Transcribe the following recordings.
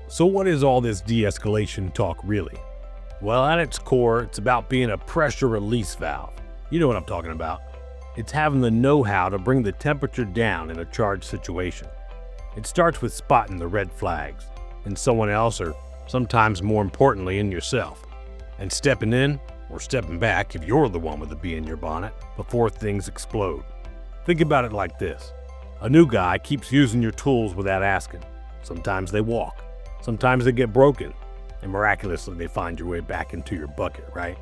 So what is all this de-escalation talk really? Well, at its core, it's about being a pressure release valve. You know what I'm talking about. It's having the know-how to bring the temperature down in a charged situation. It starts with spotting the red flags in someone else, or sometimes more importantly in yourself, and stepping in or stepping back if you're the one with the bee in your bonnet before things explode. Think about it like this. A new guy keeps using your tools without asking. Sometimes they walk, sometimes they get broken, and miraculously they find your way back into your bucket, right?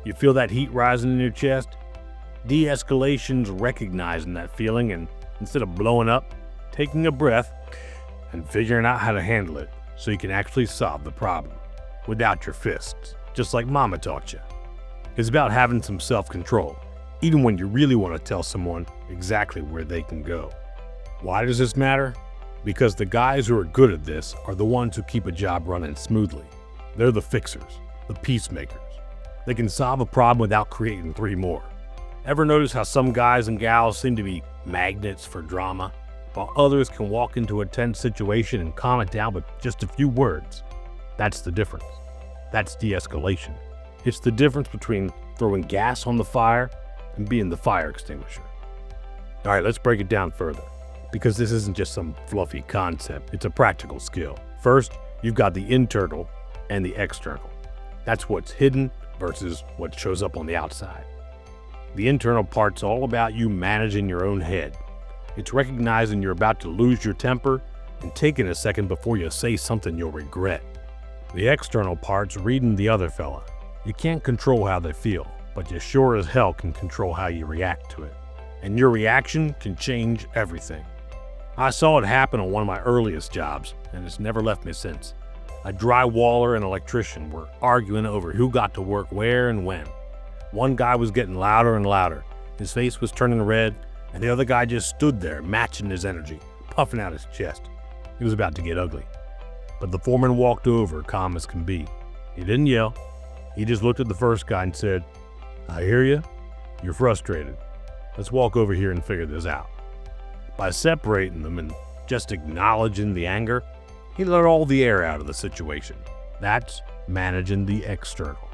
You feel that heat rising in your chest? De-escalation's recognizing that feeling and instead of blowing up, taking a breath and figuring out how to handle it so you can actually solve the problem without your fists, just like Mama taught you. It's about having some self-control, even when you really want to tell someone exactly where they can go. Why does this matter? Because the guys who are good at this are the ones who keep a job running smoothly. They're the fixers, the peacemakers. They can solve a problem without creating 3 more. Ever notice how some guys and gals seem to be magnets for drama, while others can walk into a tense situation and calm it down with just a few words? That's the difference. That's de-escalation. It's the difference between throwing gas on the fire and being the fire extinguisher. All right, let's break it down further, because this isn't just some fluffy concept, it's a practical skill. First, you've got the internal and the external. That's what's hidden versus what shows up on the outside. The internal part's all about you managing your own head. It's recognizing you're about to lose your temper and taking a second before you say something you'll regret. The external part's reading the other fella. You can't control how they feel, but you sure as hell can control how you react to it. And your reaction can change everything. I saw it happen on one of my earliest jobs, and it's never left me since. A drywaller and electrician were arguing over who got to work where and when. One guy was getting louder and louder. His face was turning red, and the other guy just stood there, matching his energy, puffing out his chest. It was about to get ugly. But the foreman walked over, calm as can be. He didn't yell. He just looked at the first guy and said, "I hear you. You're frustrated. Let's walk over here and figure this out." By separating them and just acknowledging the anger, he let all the air out of the situation. That's managing the external.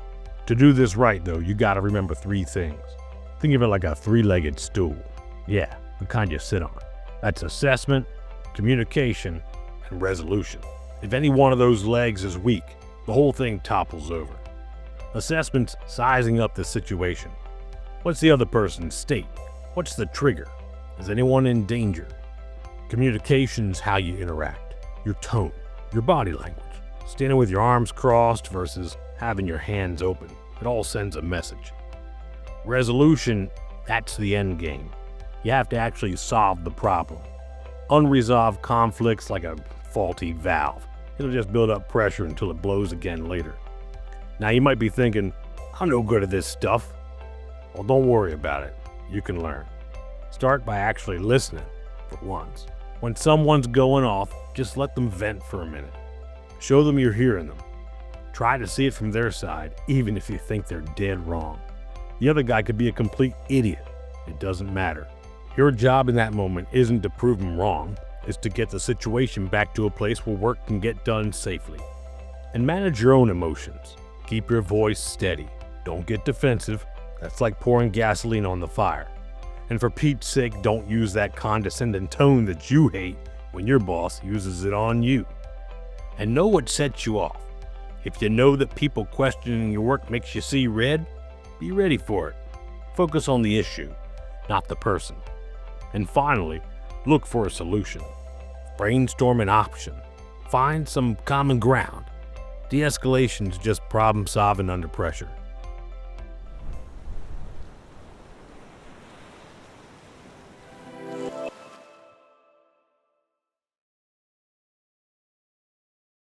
To do this right, though, you gotta remember 3 things. Think of it like a 3-legged stool. Yeah, the kind you sit on. That's assessment, communication, and resolution. If any one of those legs is weak, the whole thing topples over. Assessment's sizing up the situation. What's the other person's state? What's the trigger? Is anyone in danger? Communication's how you interact, your tone, your body language. Standing with your arms crossed versus having your hands open. It all sends a message. Resolution, that's the end game. You have to actually solve the problem. Unresolved conflicts like a faulty valve. It'll just build up pressure until it blows again later. Now you might be thinking, I'm no good at this stuff. Well, don't worry about it. You can learn. Start by actually listening for once. When someone's going off, just let them vent for a minute. Show them you're hearing them. Try to see it from their side, even if you think they're dead wrong. The other guy could be a complete idiot. It doesn't matter. Your job in that moment isn't to prove them wrong. It's to get the situation back to a place where work can get done safely. And manage your own emotions. Keep your voice steady. Don't get defensive. That's like pouring gasoline on the fire. And for Pete's sake, don't use that condescending tone that you hate when your boss uses it on you. And know what sets you off. If you know that people questioning your work makes you see red, be ready for it. Focus on the issue, not the person. And finally, look for a solution. Brainstorm an option. Find some common ground. De-escalation is just problem solving under pressure.